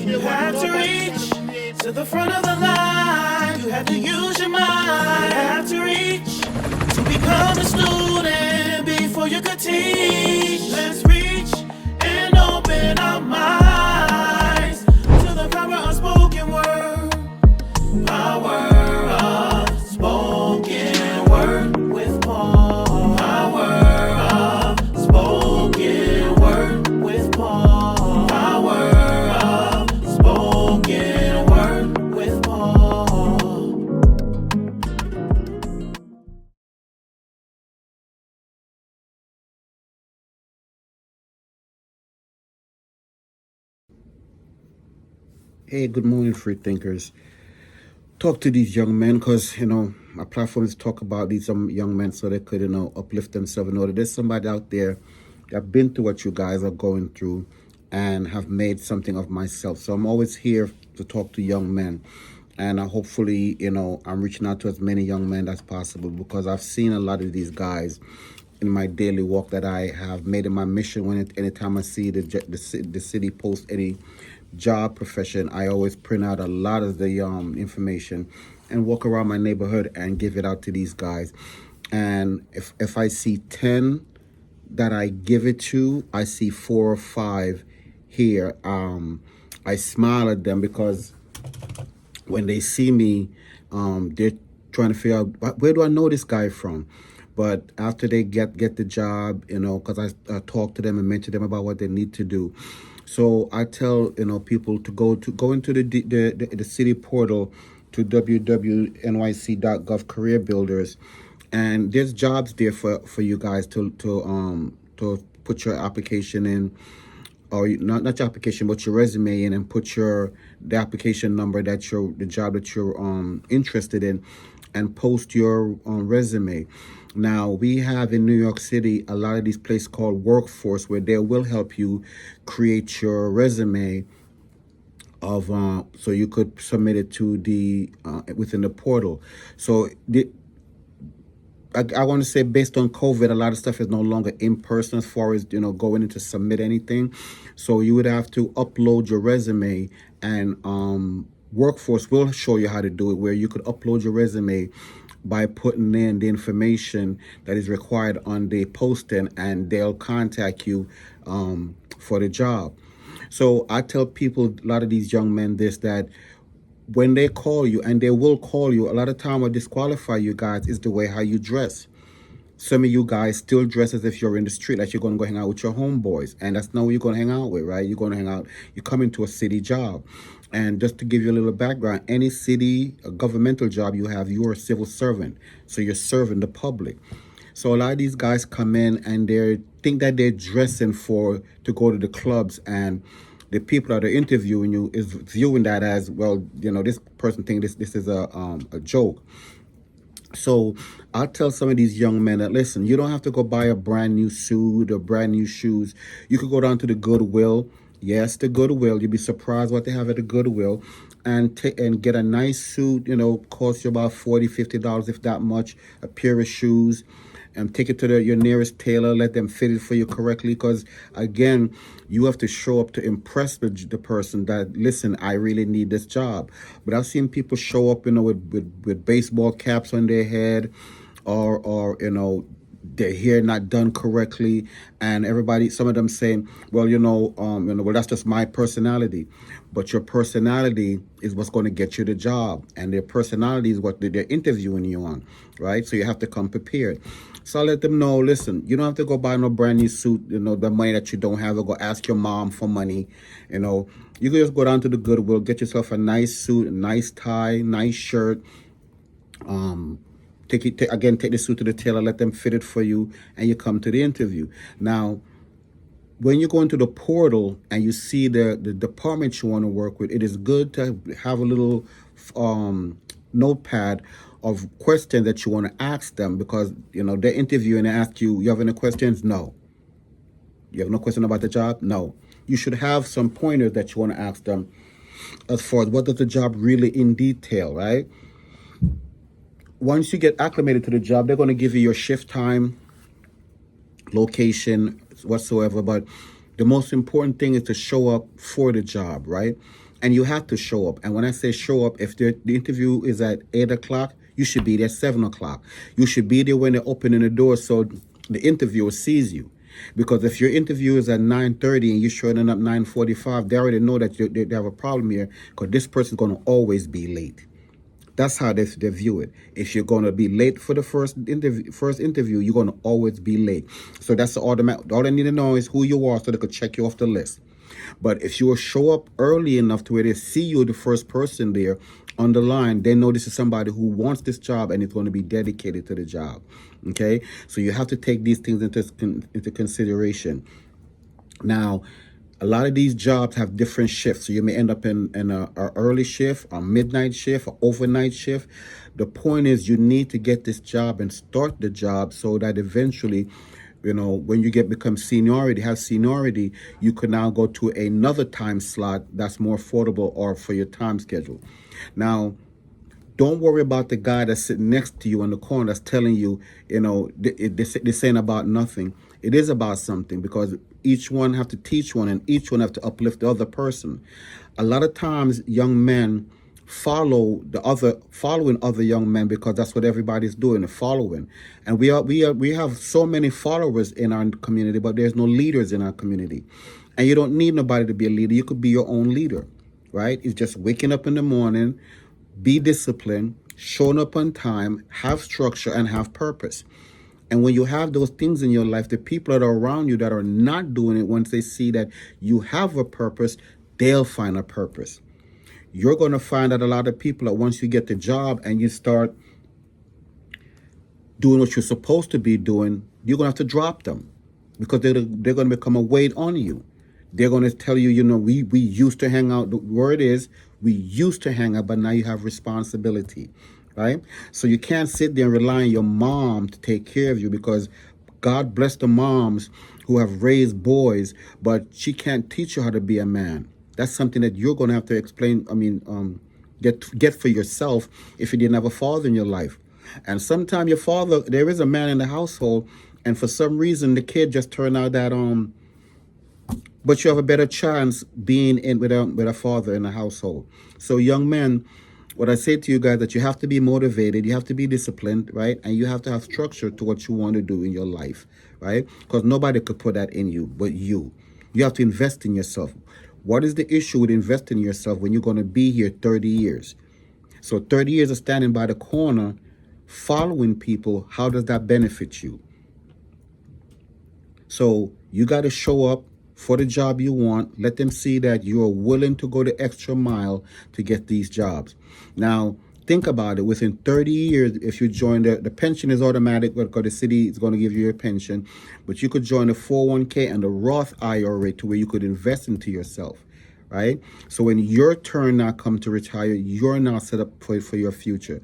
You had to reach to the front of the line. You had to use your mind. You had to reach to become a student before you could teach. Let's reach and open our minds to the power of spoken word. Power of spoken word with Paul. Power of spoken word with Paul. Power of spoken word with Paul. Hey, good morning, free thinkers. Talk to these young men because, my platform is talk about these young men so they could, uplift themselves and know that there's somebody out there that been through what you guys are going through and have made something of myself. So I'm always here to talk to young men. And hopefully, I'm reaching out to as many young men as possible because I've seen a lot of these guys in my daily walk that I have made it my mission. Anytime I see the city post any job profession, I always print out a lot of the information and walk around my neighborhood and give it out to these guys. And if I see 10 that I give it to, I see 4 or 5 here. I smile at them because when they see me, they're trying to figure out, where do I know this guy from? But after they get the job, because I talk to them and mention them about what they need to do. So I tell people to go into the city portal to www.nyc.gov career builders, and there's jobs there for you guys to put your application in, or not your application but your resume in, and put the application number the job that you're interested in, and post your resume. Now, we have in New York City a lot of these places called Workforce where they will help you create your resume of so you could submit it to the within the portal. So I want to say, based on COVID, a lot of stuff is no longer in person as far as going in to submit anything. So you would have to upload your resume, and Workforce will show you how to do it, where you could upload your resume by putting in the information that is required on the posting, and they'll contact you for the job. So I tell people, a lot of these young men, that when they call you, and they will call you, a lot of time what disqualify you guys is the way how you dress. Some of you guys still dress as if you're in the street, like you're going to go hang out with your homeboys. And that's not what you're going to hang out with, right? You're going to hang out, you come into a city job. And just to give you a little background, any city, a governmental job you have, you're a civil servant. So you're serving the public. So a lot of these guys come in and they think that they're dressing to go to the clubs, and the people that are interviewing you is viewing that as, well, this person thinks this is a joke. So I'll tell some of these young men that, listen, you don't have to go buy a brand new suit or brand new shoes. You could go down to the Goodwill. Yes, the Goodwill. You'd be surprised what they have at the Goodwill. And get a nice suit, cost you about $40, $50, if that much, a pair of shoes. And take it to your nearest tailor, let them fit it for you correctly. Because, again, you have to show up to impress the person that, listen, I really need this job. But I've seen people show up, with baseball caps on their head, or their hair not done correctly, and some of them saying, well, well, that's just my personality. But your personality is what's going to get you the job, and their personality is what they're interviewing you on, right? So you have to come prepared. So I let them know, listen, you don't have to go buy no brand new suit, the money that you don't have, or go ask your mom for money. You can just go down to the Goodwill, get yourself a nice suit, a nice tie, nice shirt. Take the suit to the tailor, let them fit it for you, and you come to the interview. Now, when you go into the portal and you see the department you want to work with, it is good to have a little notepad of questions that you want to ask them, because they're interviewing and ask you have any questions? No. You have no question about the job? No. You should have some pointers that you want to ask them as far as what does the job really in detail, right? Once you get acclimated to the job, they're going to give you your shift time, location, whatsoever. But the most important thing is to show up for the job, right? And you have to show up. And when I say show up, if the interview is at 8 o'clock, you should be there at 7 o'clock. You should be there when they're opening the door so the interviewer sees you. Because if your interview is at 9:30 and you're showing up 9:45, they already know that they have a problem here, because this person's going to always be late. That's how they view it. If you're going to be late for the first interview, you're going to always be late. So that's the automatic. All they need to know is who you are so they could check you off the list. But if you will show up early enough to where they see you the first person there on the line, they know this is somebody who wants this job and is going to be dedicated to the job. Okay? So you have to take these things into consideration. Now, a lot of these jobs have different shifts. So you may end up in a early shift, a midnight shift, an overnight shift. The point is you need to get this job and start the job so that eventually, when you become seniority, you can now go to another time slot that's more affordable or for your time schedule. Now, don't worry about the guy that's sitting next to you in the corner that's telling you, this ain't about nothing. It is about something, because each one have to teach one and each one have to uplift the other person. A lot of times young men following other young men because that's what everybody's doing, following. And we have so many followers in our community, but there's no leaders in our community. And you don't need nobody to be a leader. You could be your own leader, right? It's just waking up in the morning, be disciplined, showing up on time, have structure, and have purpose. And when you have those things in your life, the people that are around you that are not doing it, once they see that you have a purpose, they'll find a purpose. You're going to find that a lot of people, that once you get the job and you start doing what you're supposed to be doing, you're going to have to drop them, because they're going to become a weight on you. They're going to tell you, we used to hang out. The word is, we used to hang out, but now you have responsibility, right? So you can't sit there and rely on your mom to take care of you, because God bless the moms who have raised boys, but she can't teach you how to be a man. That's something that you're going to have to explain. Get for yourself if you didn't have a father in your life. And sometimes your father, there is a man in the household, and for some reason the kid just turned out that but you have a better chance being in with a father in the household. So young men, what I say to you guys, that you have to be motivated, you have to be disciplined, right? And you have to have structure to what you want to do in your life, right? Because nobody could put that in you but you. You have to invest in yourself. What is the issue with investing in yourself when you're going to be here 30 years? So 30 years of standing by the corner, following people, how does that benefit you? So you got to show up for the job you want. Let them see that you are willing to go the extra mile to get these jobs. Now, think about it. Within 30 years, if you join the pension is automatic, because the city is going to give you a pension. But you could join the 401k and the Roth IRA to where you could invest into yourself, right? So when your turn now come to retire, you're now set up for your future.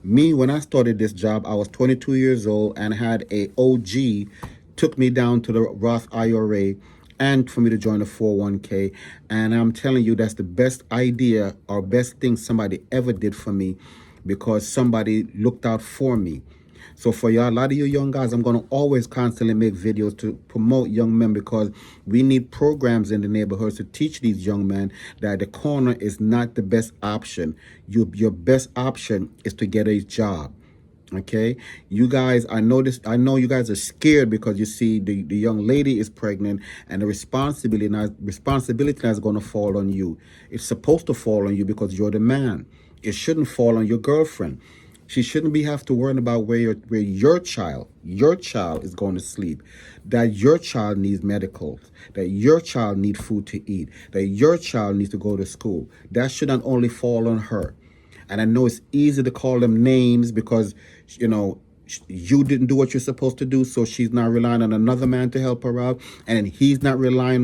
Me, when I started this job, I was 22 years old and had a OG took me down to the Roth IRA and for me to join the 401k. And I'm telling you, that's the best idea or best thing somebody ever did for me, because somebody looked out for me. So for y'all, a lot of you young guys, I'm going to always constantly make videos to promote young men, because we need programs in the neighborhoods to teach these young men that the corner is not the best option. Your best option is to get a job. Okay, you guys, I know you guys are scared because you see the young lady is pregnant, and the responsibility now is going to fall on you. It's supposed to fall on you because you're the man. It shouldn't fall on your girlfriend. She shouldn't have to worry about where your child is going to sleep, that your child needs medicals, that your child needs food to eat, that your child needs to go to school. That should not only fall on her. And I know it's easy to call them names because, you didn't do what you're supposed to do, so she's not relying on another man to help her out, and he's not relying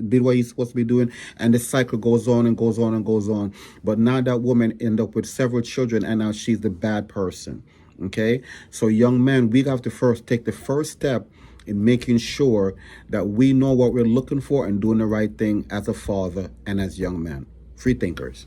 did what he's supposed to be doing, and the cycle goes on and goes on and goes on. But now that woman end up with several children, and now she's the bad person. Okay, so young men, we have to first take the first step in making sure that we know what we're looking for and doing the right thing as a father and as young men. Free thinkers.